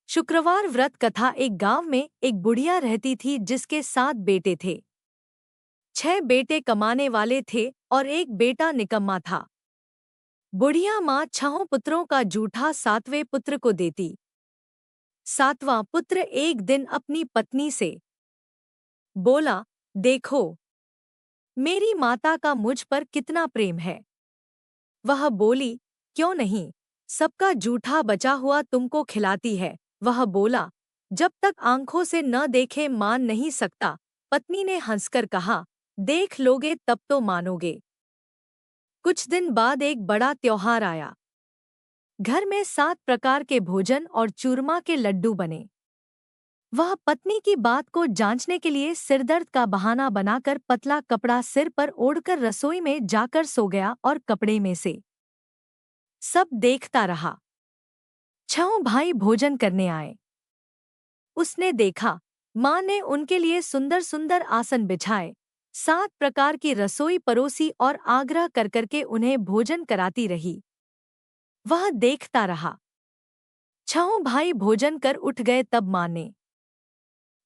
शुक्रवार व्रत कथा। एक गांव में एक बुढ़िया रहती थी जिसके 7 बेटे थे। 6 बेटे कमाने वाले थे और एक बेटा निकम्मा था। बुढ़िया माँ 6 पुत्रों का जूठा 7वें पुत्र को देती। 7वां पुत्र एक दिन अपनी पत्नी से बोला, देखो मेरी माता का मुझ पर कितना प्रेम है। वह बोली, क्यों नहीं, सबका जूठा बचा हुआ तुमको खिलाती है। वह बोला, जब तक आंखों से न देखे मान नहीं सकता। पत्नी ने हंसकर कहा, देख लोगे तब तो मानोगे। कुछ दिन बाद एक बड़ा त्योहार आया। घर में 7 प्रकार के भोजन और चूरमा के लड्डू बने। वह पत्नी की बात को जांचने के लिए सिरदर्द का बहाना बनाकर पतला कपड़ा सिर पर ओढ़कर रसोई में जाकर सो गया और कपड़े में से सब देखता रहा। 6 भाई भोजन करने आए। उसने देखा, माँ ने उनके लिए सुंदर सुंदर आसन बिछाए, 7 प्रकार की रसोई परोसी और आग्रह कर करके उन्हें भोजन कराती रही। वह देखता रहा। 6 भाई भोजन कर उठ गए तब माँ ने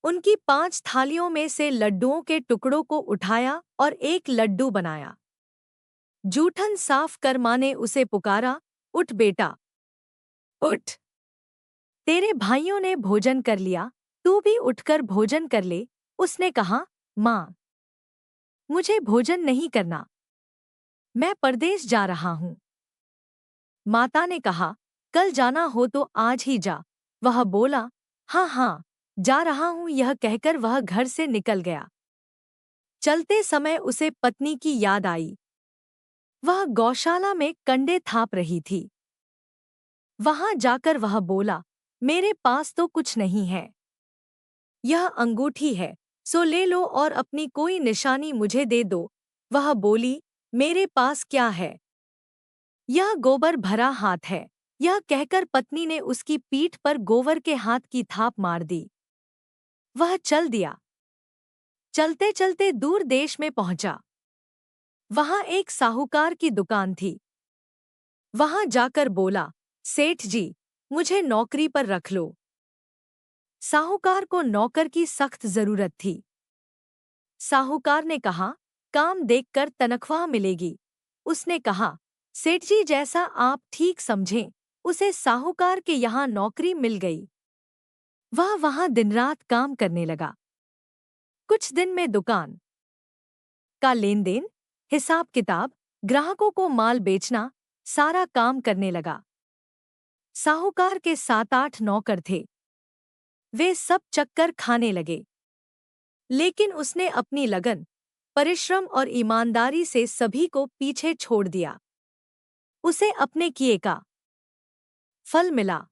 उनकी 5 थालियों में से लड्डुओं के टुकड़ों को उठाया और एक लड्डू बनाया। जूठन साफ कर माँ ने उसे पुकारा, उठ बेटा, उठ। तेरे भाइयों ने भोजन कर लिया, तू भी उठकर भोजन कर ले। उसने कहा, माँ, मुझे भोजन नहीं करना, मैं परदेश जा रहा हूँ। माता ने कहा, कल जाना हो तो आज ही जा। वह बोला, हाँ हाँ, जा रहा हूँ। यह कहकर वह घर से निकल गया। चलते समय उसे पत्नी की याद आई। वह गौशाला में कंडे थाप रही थी। वहां जाकर वह बोला, मेरे पास तो कुछ नहीं है। यह अंगूठी है, सो ले लो और अपनी कोई निशानी मुझे दे दो। वह बोली, मेरे पास क्या है, यह गोबर भरा हाथ है। यह कहकर पत्नी ने उसकी पीठ पर गोबर के हाथ की थाप मार दी। वह चल दिया। चलते चलते दूर देश में पहुंचा। वहां एक साहूकार की दुकान थी। वहां जाकर बोला, सेठ जी, मुझे नौकरी पर रख लो। साहूकार को नौकर की सख्त जरूरत थी। साहूकार ने कहा, काम देखकर तनख्वाह मिलेगी। उसने कहा, सेठ जी जैसा आप ठीक समझें। उसे साहूकार के यहाँ नौकरी मिल गई। वह वहां दिन रात काम करने लगा। कुछ दिन में दुकान का लेन देन, हिसाब किताब, ग्राहकों को माल बेचना, सारा काम करने लगा। साहूकार के 7-8 नौकर थे। वे सब चक्कर खाने लगे। लेकिन उसने अपनी लगन, परिश्रम और ईमानदारी से सभी को पीछे छोड़ दिया। उसे अपने किए का फल मिला।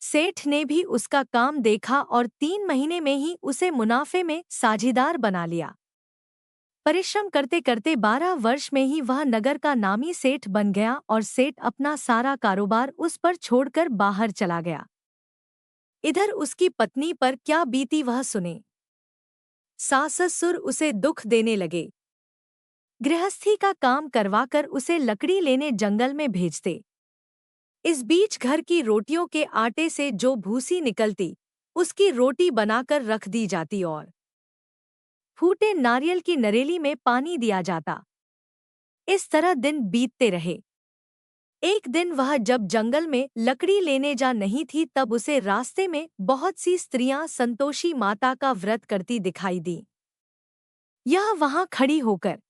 सेठ ने भी उसका काम देखा और 3 महीने में ही उसे मुनाफे में साझीदार बना लिया। परिश्रम करते करते 12 वर्ष में ही वह नगर का नामी सेठ बन गया और सेठ अपना सारा कारोबार उस पर छोड़कर बाहर चला गया। इधर उसकी पत्नी पर क्या बीती वह सुने। सास ससुर उसे दुख देने लगे। गृहस्थी का काम करवाकर उसे लकड़ी लेने जंगल में भेजते। इस बीच घर की रोटियों के आटे से जो भूसी निकलती, उसकी रोटी बनाकर रख दी जाती और फूटे नारियल की नरेली में पानी दिया जाता। इस तरह दिन बीतते रहे। एक दिन वह जब जंगल में लकड़ी लेने जा नहीं थी तब उसे रास्ते में बहुत सी स्त्रियां संतोषी माता का व्रत करती दिखाई दी। यह वहां खड़ी होकर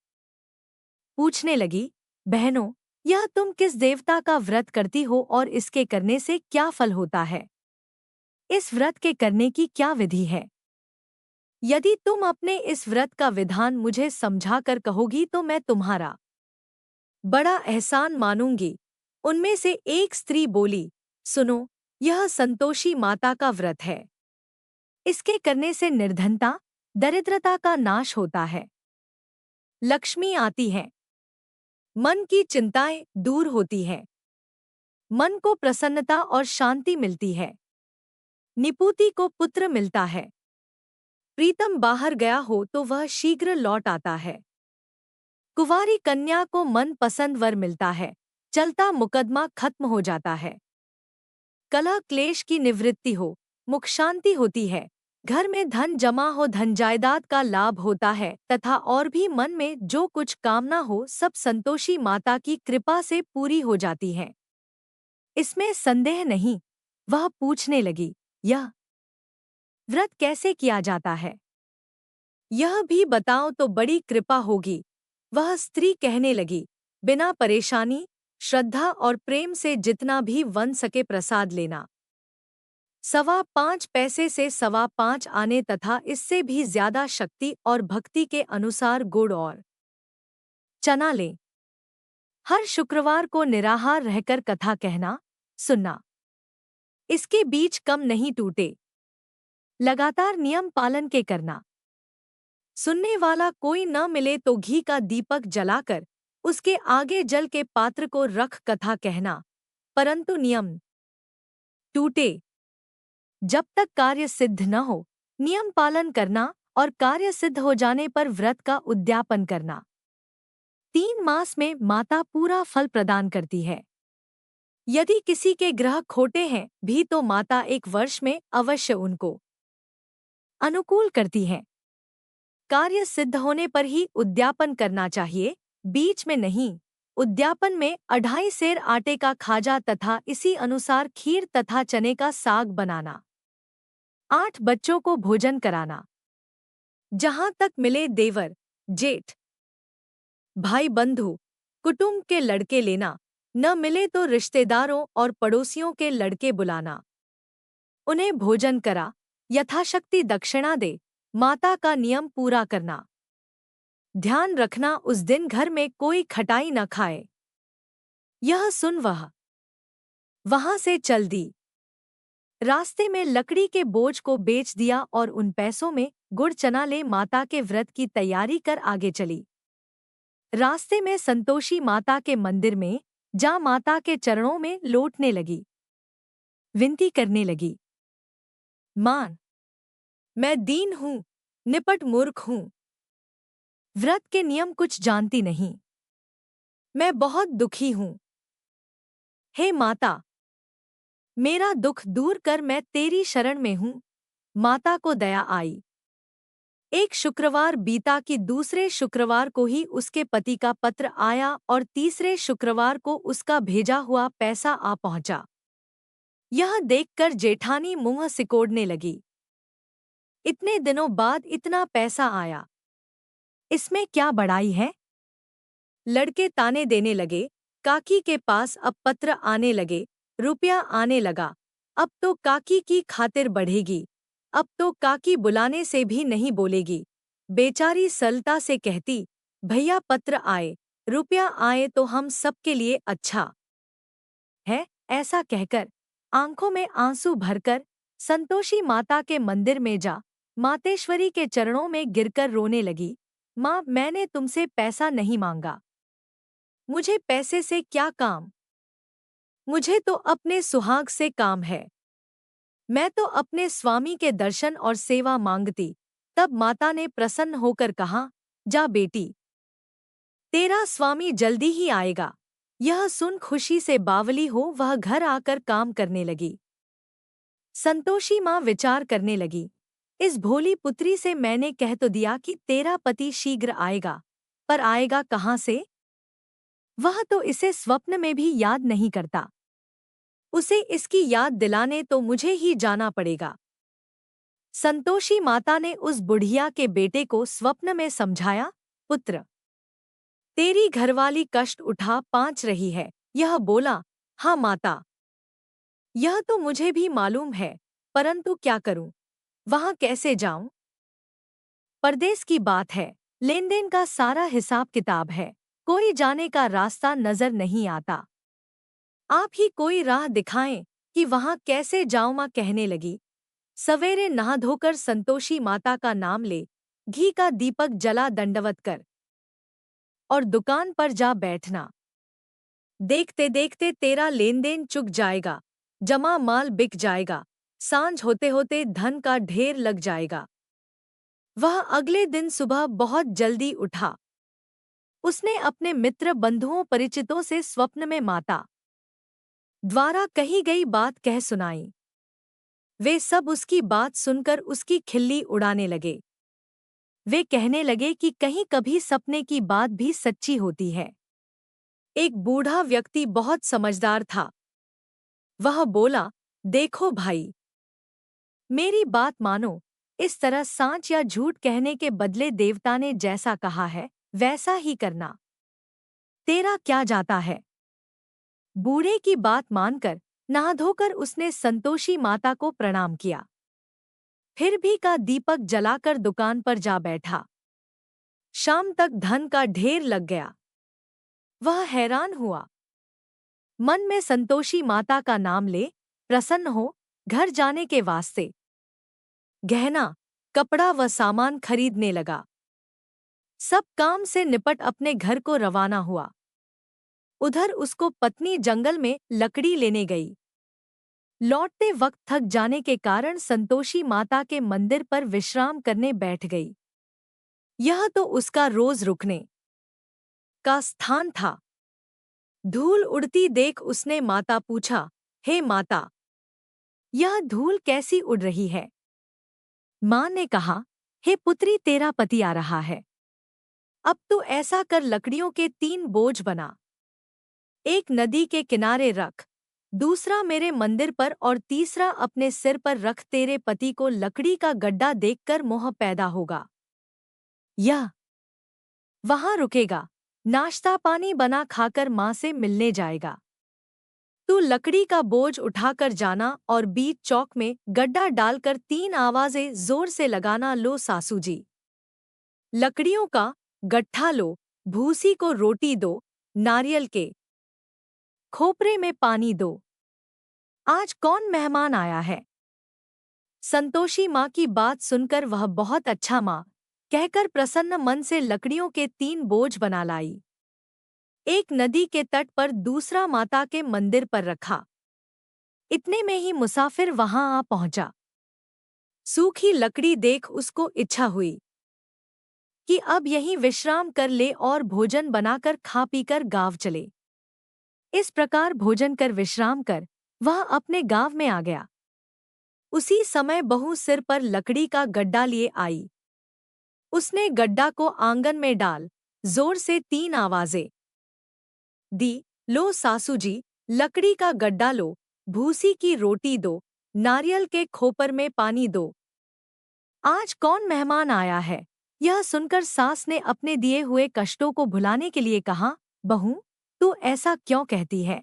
पूछने लगी, बहनों, यह तुम किस देवता का व्रत करती हो और इसके करने से क्या फल होता है? इस व्रत के करने की क्या विधि है? यदि तुम अपने इस व्रत का विधान मुझे समझाकर कहोगी तो मैं तुम्हारा बड़ा एहसान मानूंगी। उनमें से एक स्त्री बोली, सुनो, यह संतोषी माता का व्रत है। इसके करने से निर्धनता, दरिद्रता का नाश होता है, लक्ष्मी आती है, मन की चिंताएं दूर होती है, मन को प्रसन्नता और शांति मिलती है, निपुति को पुत्र मिलता है, प्रीतम बाहर गया हो तो वह शीघ्र लौट आता है, कुंवारी कन्या को मन पसंद वर मिलता है, चलता मुकदमा खत्म हो जाता है, कलह क्लेश की निवृत्ति हो, मुख शांति होती है, घर में धन जमा हो, धन जायदाद का लाभ होता है तथा और भी मन में जो कुछ कामना हो सब संतोषी माता की कृपा से पूरी हो जाती है। इसमें संदेह नहीं। वह पूछने लगी, यह व्रत कैसे किया जाता है? यह भी बताओ तो बड़ी कृपा होगी। वह स्त्री कहने लगी, बिना परेशानी, श्रद्धा और प्रेम से जितना भी बन सके प्रसाद लेना। 5.25 से 5.25 आने तथा इससे भी ज्यादा शक्ति और भक्ति के अनुसार गुड़ और चना लें। हर शुक्रवार को निराहार रहकर कथा कहना, सुनना। इसके बीच कम नहीं टूटे। लगातार नियम पालन के करना। सुनने वाला कोई न मिले तो घी का दीपक जलाकर उसके आगे जल के पात्र को रख कथा कहना, परंतु नियम टूटे जब तक कार्य सिद्ध न हो। नियम पालन करना और कार्य सिद्ध हो जाने पर व्रत का उद्यापन करना। 3 मास में माता पूरा फल प्रदान करती है। यदि किसी के ग्रह खोटे हैं भी तो माता 1 वर्ष में अवश्य उनको अनुकूल करती है। कार्य सिद्ध होने पर ही उद्यापन करना चाहिए, बीच में नहीं। उद्यापन में 2.5 सेर आटे का खाजा तथा इसी अनुसार खीर तथा चने का साग बनाना। 8 बच्चों को भोजन कराना। जहां तक मिले देवर, जेठ, भाई बंधु, कुटुंब के लड़के लेना, न मिले तो रिश्तेदारों और पड़ोसियों के लड़के बुलाना। उन्हें भोजन करा, यथाशक्ति दक्षिणा दे, माता का नियम पूरा करना। ध्यान रखना उस दिन घर में कोई खटाई न खाए। यह सुन वह वहां से चल दी। रास्ते में लकड़ी के बोझ को बेच दिया और उन पैसों में गुड़ चना ले माता के व्रत की तैयारी कर आगे चली। रास्ते में संतोषी माता के मंदिर में जा माता के चरणों में लौटने लगी। विनती करने लगी, मां, मैं दीन हूँ, निपट मूर्ख हूँ। व्रत के नियम कुछ जानती नहीं। मैं बहुत दुखी हूँ। हे माता, मेरा दुख दूर कर, मैं तेरी शरण में हूँ। माता को दया आई। एक शुक्रवार बीता कि दूसरे शुक्रवार को ही उसके पति का पत्र आया और तीसरे शुक्रवार को उसका भेजा हुआ पैसा आ पहुंचा। यह देखकर जेठानी मुंह सिकोड़ने लगी। इतने दिनों बाद इतना पैसा आया, इसमें क्या बड़ाई है? लड़के ताने देने लगे। काकी के पास अब पत्र आने लगे, रुपया आने लगा। अब तो काकी की खातिर बढ़ेगी। अब तो काकी बुलाने से भी नहीं बोलेगी। बेचारी सरलता से कहती, भैया पत्र आए, रुपया आए तो हम सबके लिए अच्छा है। ऐसा कहकर आंखों में आंसू भरकर संतोषी माता के मंदिर में जा मातेश्वरी के चरणों में गिरकर रोने लगी। माँ, मैंने तुमसे पैसा नहीं मांगा। मुझे पैसे से क्या काम? मुझे तो अपने सुहाग से काम है। मैं तो अपने स्वामी के दर्शन और सेवा मांगती। तब माता ने प्रसन्न होकर कहा, जा बेटी, तेरा स्वामी जल्दी ही आएगा। यह सुन खुशी से बावली हो वह घर आकर काम करने लगी। संतोषी माँ विचार करने लगी, इस भोली पुत्री से मैंने कह तो दिया कि तेरा पति शीघ्र आएगा, पर आएगा कहाँ से? वह तो इसे स्वप्न में भी याद नहीं करता। उसे इसकी याद दिलाने तो मुझे ही जाना पड़ेगा। संतोषी माता ने उस बुढ़िया के बेटे को स्वप्न में समझाया, पुत्र, तेरी घरवाली कष्ट उठा पांच रही है। यह बोला, हाँ माता, यह तो मुझे भी मालूम है, परंतु क्या करूं? वहां कैसे जाऊं? परदेश की बात है, लेन देन का सारा हिसाब किताब है, कोई जाने का रास्ता नजर नहीं आता। आप ही कोई राह दिखाएं कि वहां कैसे जाऊं? मां कहने लगी। सवेरे नहा धोकर संतोषी माता का नाम ले, घी का दीपक जला दंडवत कर और दुकान पर जा बैठना। देखते देखते तेरा लेन देन चुक जाएगा, जमा माल बिक जाएगा, सांझ होते होते धन का ढेर लग जाएगा। वह अगले दिन सुबह बहुत जल्दी उठा। उसने अपने मित्र बंधुओं परिचितों से स्वप्न में माता द्वारा कही गई बात कह सुनाई। वे सब उसकी बात सुनकर उसकी खिल्ली उड़ाने लगे। वे कहने लगे कि कहीं कभी सपने की बात भी सच्ची होती है। एक बूढ़ा व्यक्ति बहुत समझदार था। वह बोला, देखो भाई, मेरी बात मानो। इस तरह सांच या झूठ कहने के बदले देवता ने जैसा कहा है वैसा ही करना। तेरा क्या जाता है। बूढ़े की बात मानकर नहा धोकर उसने संतोषी माता को प्रणाम किया। फिर भी का दीपक जलाकर दुकान पर जा बैठा। शाम तक धन का ढेर लग गया। वह हैरान हुआ। मन में संतोषी माता का नाम ले प्रसन्न हो घर जाने के वास्ते गहना, कपड़ा व सामान खरीदने लगा। सब काम से निपट अपने घर को रवाना हुआ। उधर उसको पत्नी जंगल में लकड़ी लेने गई। लौटते वक्त थक जाने के कारण संतोषी माता के मंदिर पर विश्राम करने बैठ गई। यह तो उसका रोज रुकने का स्थान था। धूल उड़ती देख उसने माता पूछा, हे माता, यह धूल कैसी उड़ रही है। मां ने कहा, हे पुत्री, तेरा पति आ रहा है। अब तू ऐसा कर, लकड़ियों के 3 बोझ बना। एक नदी के किनारे रख, दूसरा मेरे मंदिर पर और तीसरा अपने सिर पर रख। तेरे पति को लकड़ी का गड्ढा देखकर मोह पैदा होगा। यह वहां रुकेगा, नाश्ता पानी बना खाकर मां से मिलने जाएगा। तू लकड़ी का बोझ उठाकर जाना और बीच चौक में गड्ढा डालकर 3 आवाजें जोर से लगाना, लो सासू जी, लकड़ियों का गट्ठा लो, भूसी को रोटी दो, नारियल के खोपरे में पानी दो। आज कौन मेहमान आया है। संतोषी माँ की बात सुनकर वह बहुत अच्छा माँ कहकर प्रसन्न मन से लकड़ियों के 3 बोझ बना लाई। एक नदी के तट पर, दूसरा माता के मंदिर पर रखा। इतने में ही मुसाफिर वहां आ पहुंचा। सूखी लकड़ी देख उसको इच्छा हुई कि अब यहीं विश्राम कर ले और भोजन बनाकर खा पीकर गांव चले। इस प्रकार भोजन कर विश्राम कर वह अपने गांव में आ गया। उसी समय बहू सिर पर लकड़ी का गड्ढा लिए आई। उसने गड्ढा को आंगन में डाल जोर से 3 आवाजें दी, लो सासू जी, लकड़ी का गड्ढा लो, भूसी की रोटी दो, नारियल के खोपर में पानी दो। आज कौन मेहमान आया है। यह सुनकर सास ने अपने दिए हुए कष्टों को भुलाने के लिए कहा, बहू, तू ऐसा क्यों कहती है।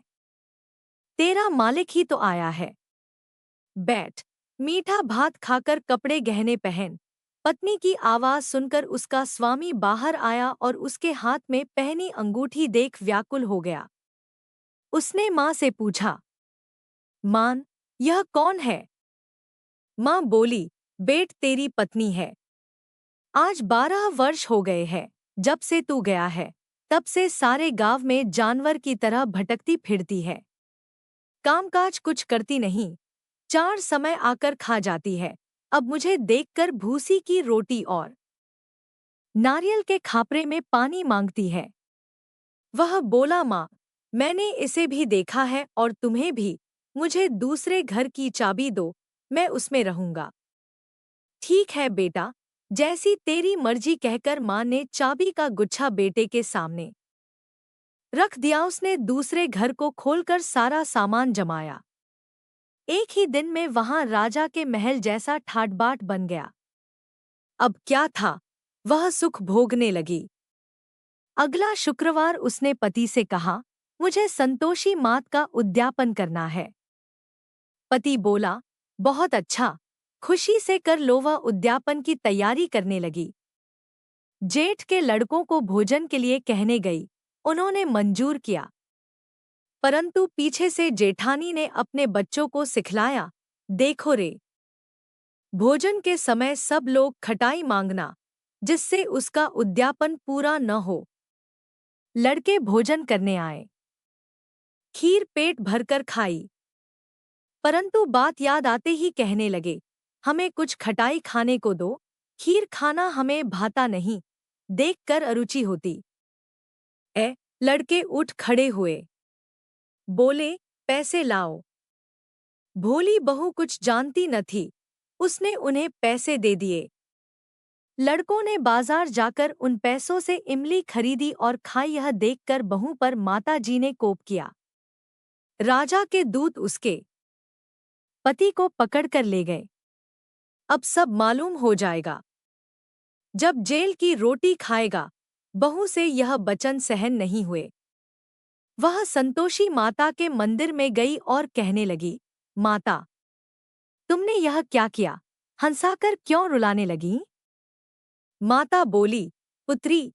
तेरा मालिक ही तो आया है। बैठ, मीठा भात खाकर कपड़े गहने पहन। पत्नी की आवाज सुनकर उसका स्वामी बाहर आया और उसके हाथ में पहनी अंगूठी देख व्याकुल हो गया। उसने मां से पूछा, मां, यह कौन है। मां बोली, बेट, तेरी पत्नी है। आज 12 वर्ष हो गए हैं जब से तू गया है। तब से सारे गांव में जानवर की तरह भटकती फिरती है। कामकाज कुछ करती नहीं, 4 समय आकर खा जाती है। अब मुझे देखकर भूसी की रोटी और नारियल के खापरे में पानी मांगती है। वह बोला, माँ, मैंने इसे भी देखा है और तुम्हें भी। मुझे दूसरे घर की चाबी दो, मैं उसमें रहूंगा। ठीक है बेटा, जैसी तेरी मर्जी, कहकर माँ ने चाबी का गुच्छा बेटे के सामने रख दिया। उसने दूसरे घर को खोलकर सारा सामान जमाया। एक ही दिन में वहां राजा के महल जैसा ठाट-बाट बन गया। अब क्या था, वह सुख भोगने लगी। अगला शुक्रवार उसने पति से कहा, मुझे संतोषी मात का उद्यापन करना है। पति बोला, बहुत अच्छा, खुशी से कर लो। वह उद्यापन की तैयारी करने लगी। जेठ के लड़कों को भोजन के लिए कहने गई। उन्होंने मंजूर किया, परंतु पीछे से जेठानी ने अपने बच्चों को सिखलाया, देखो रे, भोजन के समय सब लोग खटाई मांगना, जिससे उसका उद्यापन पूरा न हो। लड़के भोजन करने आए। खीर पेट भरकर खाई, परंतु बात याद आते ही कहने लगे, हमें कुछ खटाई खाने को दो, खीर खाना हमें भाता नहीं, देखकर अरुचि होती। लड़के उठ खड़े हुए, बोले, पैसे लाओ। भोली बहू कुछ जानती न थी, उसने उन्हें पैसे दे दिए। लड़कों ने बाजार जाकर उन पैसों से इमली खरीदी और खाई। यह देखकर बहू पर माता जी ने कोप किया। राजा के दूत उसके पति को पकड़कर ले गए। अब सब मालूम हो जाएगा। जब जेल की रोटी खाएगा। बहू से यह वचन सहन नहीं हुए। वह संतोषी माता के मंदिर में गई और कहने लगी, माता, तुमने यह क्या किया? हंसाकर क्यों रुलाने लगी? माता बोली, पुत्री,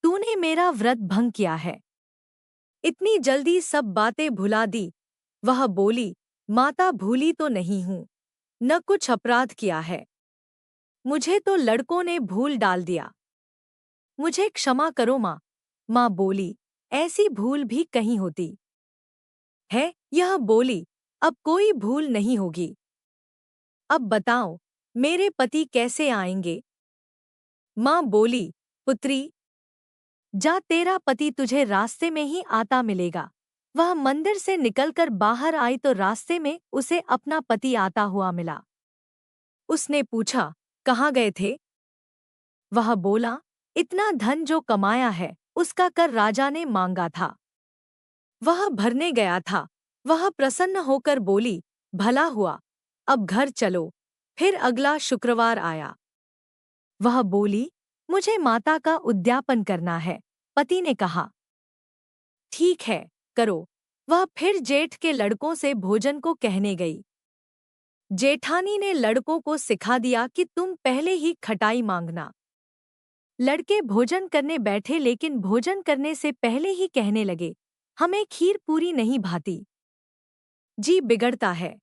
तूने मेरा व्रत भंग किया है। इतनी जल्दी सब बातें भुला दी। वह बोली, माता, भूली तो नहीं हूँ, न कुछ अपराध किया है। मुझे तो लड़कों ने भूल डाल दिया। मुझे क्षमा करो माँ। माँ बोली, ऐसी भूल भी कहीं होती है? यह बोली, अब कोई भूल नहीं होगी। अब बताओ, मेरे पति कैसे आएंगे? माँ बोली, पुत्री, जा, तेरा पति तुझे रास्ते में ही आता मिलेगा। वह मंदिर से निकलकर बाहर आई तो रास्ते में उसे अपना पति आता हुआ मिला। उसने पूछा, कहाँ गए थे? वह बोला, इतना धन जो कमाया है उसका कर राजा ने मांगा था, वह भरने गया था। वह प्रसन्न होकर बोली, भला हुआ, अब घर चलो। फिर अगला शुक्रवार आया। वह बोली, मुझे माता का उद्यापन करना है। पति ने कहा, ठीक है, करो। वह फिर जेठ के लड़कों से भोजन को कहने गई। जेठानी ने लड़कों को सिखा दिया कि तुम पहले ही खटाई मांगना। लड़के भोजन करने बैठे, लेकिन भोजन करने से पहले ही कहने लगे, हमें खीर पूरी नहीं भाती, जी बिगड़ता है,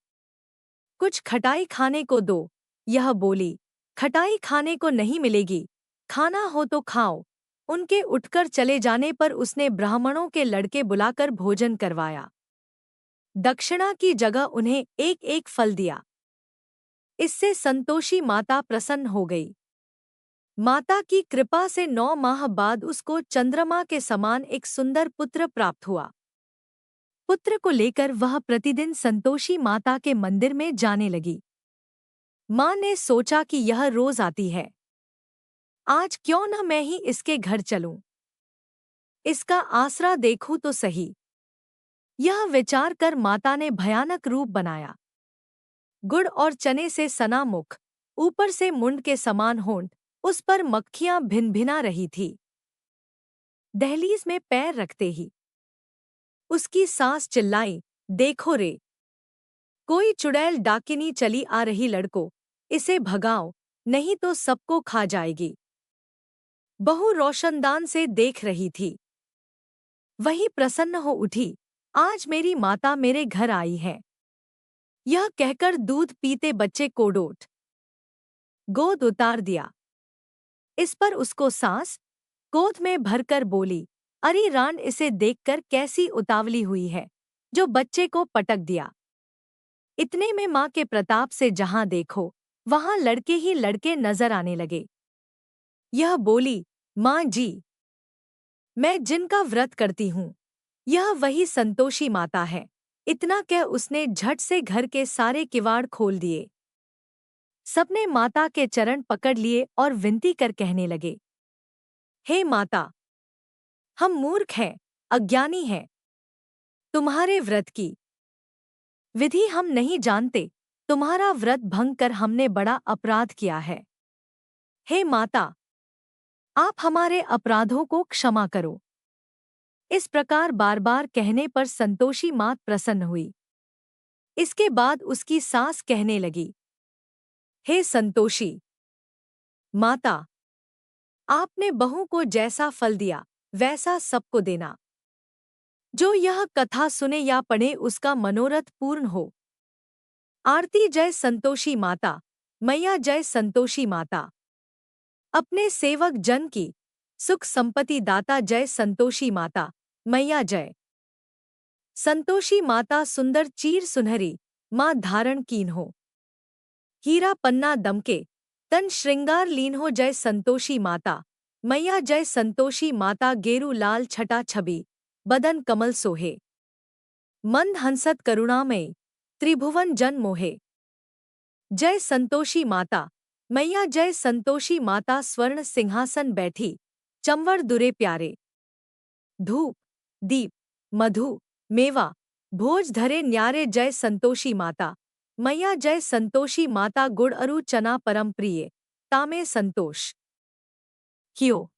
कुछ खटाई खाने को दो। यह बोली, खटाई खाने को नहीं मिलेगी, खाना हो तो खाओ। उनके उठकर चले जाने पर उसने ब्राह्मणों के लड़के बुलाकर भोजन करवाया। दक्षिणा की जगह उन्हें एक एक फल दिया। इससे संतोषी माता प्रसन्न हो गई। माता की कृपा से 9 माह बाद उसको चंद्रमा के समान एक सुंदर पुत्र प्राप्त हुआ। पुत्र को लेकर वह प्रतिदिन संतोषी माता के मंदिर में जाने लगी। माँ ने सोचा कि यह रोज आती है, आज क्यों न मैं ही इसके घर चलूं, इसका आसरा देखूं तो सही। यह विचार कर माता ने भयानक रूप बनाया। गुड़ और चने से सना मुख, ऊपर से मुंड के समान होंठ, उस पर मक्खियां भिनभिना रही थी। दहलीज में पैर रखते ही उसकी सास चिल्लाई, देखो रे, कोई चुड़ैल डाकिनी चली आ रही, लड़को, इसे भगाओ, नहीं तो सबको खा जाएगी। बहू रोशनदान से देख रही थी। वही प्रसन्न हो उठी, आज मेरी माता मेरे घर आई है। यह कहकर दूध पीते बच्चे को गोद उतार दिया। इस पर उसको सास गोद में भरकर बोली, अरे रान, इसे देखकर कैसी उतावली हुई है, जो बच्चे को पटक दिया। इतने में माँ के प्रताप से जहां देखो वहां लड़के ही लड़के नजर आने लगे। यह बोली, माँ जी, मैं जिनका व्रत करती हूँ, यह वही संतोषी माता है। इतना कह उसने झट से घर के सारे किवाड़ खोल दिए। सबने माता के चरण पकड़ लिए और विनती कर कहने लगे, हे माता, हम मूर्ख हैं, अज्ञानी हैं। तुम्हारे व्रत की विधि हम नहीं जानते। तुम्हारा व्रत भंग कर हमने बड़ा अपराध किया है। हे माता, आप हमारे अपराधों को क्षमा करो। इस प्रकार बार बार कहने पर संतोषी मात प्रसन्न हुई। इसके बाद उसकी सास कहने लगी, हे संतोषी माता, आपने बहू को जैसा फल दिया वैसा सबको देना। जो यह कथा सुने या पढ़े उसका मनोरथ पूर्ण हो। आरती जय संतोषी माता, मैया जय संतोषी माता। अपने सेवक जन की सुख संपत्ति दाता जय संतोषी माता, मैया जय। संतोषी माता सुंदर चीर सुनहरी, माँ धारण कीन हो। हीरा पन्ना दमके, तन श्रृंगार लीन हो जय संतोषी माता, मैया जय संतोषी माता। गेरू लाल छटा छबी, बदन कमल सोहे। मंद हंसत करुणामयी त्रिभुवन जन मोहे। जय संतोषी माता मैया जय संतोषी माता स्वर्ण सिंहासन बैठी चंवर दुरे प्यारे। धूप दीप मधु मेवा भोज धरे न्यारे जय संतोषी माता मैया जय संतोषी माता गुड़ अरु चना परम प्रिय तामे संतोष कियो।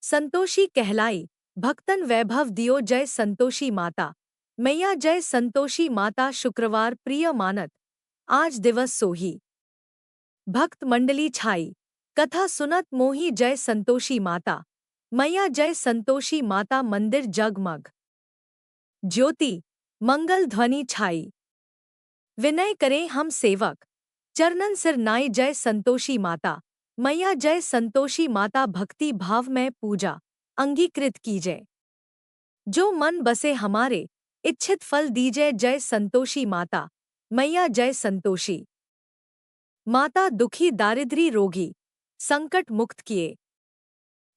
संतोषी कहलाई भक्तन वैभव दियो जय संतोषी माता मैया जय संतोषी माता शुक्रवार प्रिय मानत आज दिवस सोही। भक्त मंडली छाई कथा सुनत मोही जय संतोषी माता मैया जय संतोषी माता मंदिर जगमग ज्योति मंगल ध्वनि छाई। विनय करें हम सेवक चरणन सिर नाई जय संतोषी माता मैया जय संतोषी माता भक्ति भाव में पूजा अंगीकृत कीजय। जो मन बसे हमारे इच्छित फल दीजय जय संतोषी माता मैया जय संतोषी माता दुखी दारिद्री रोगी संकट मुक्त किए।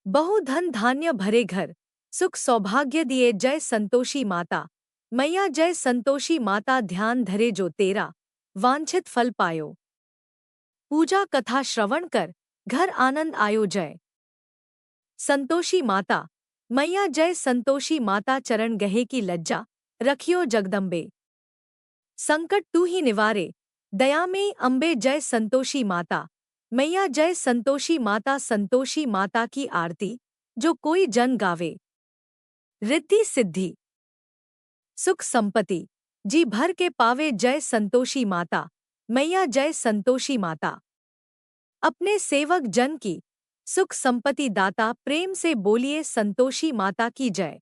बहु धन धान्य भरे घर सुख सौभाग्य दिए जय संतोषी माता मैया जय संतोषी माता ध्यान धरे जो तेरा वांछित फल पायो। पूजा कथा श्रवण कर घर आनंद आयो जय संतोषी माता मैया जय संतोषी माता चरण गहे की लज्जा रखियो जगदम्बे। संकट तू ही निवारे दया में अम्बे जय संतोषी माता मैया जय संतोषी माता संतोषी माता की आरती जो कोई जन गावे। रिद्धि सिद्धि सुख संपत्ति जी भर के पावे जय संतोषी माता मैया जय संतोषी माता। अपने सेवक जन की सुख संपत्ति दाता प्रेम से बोलिए संतोषी माता की जय।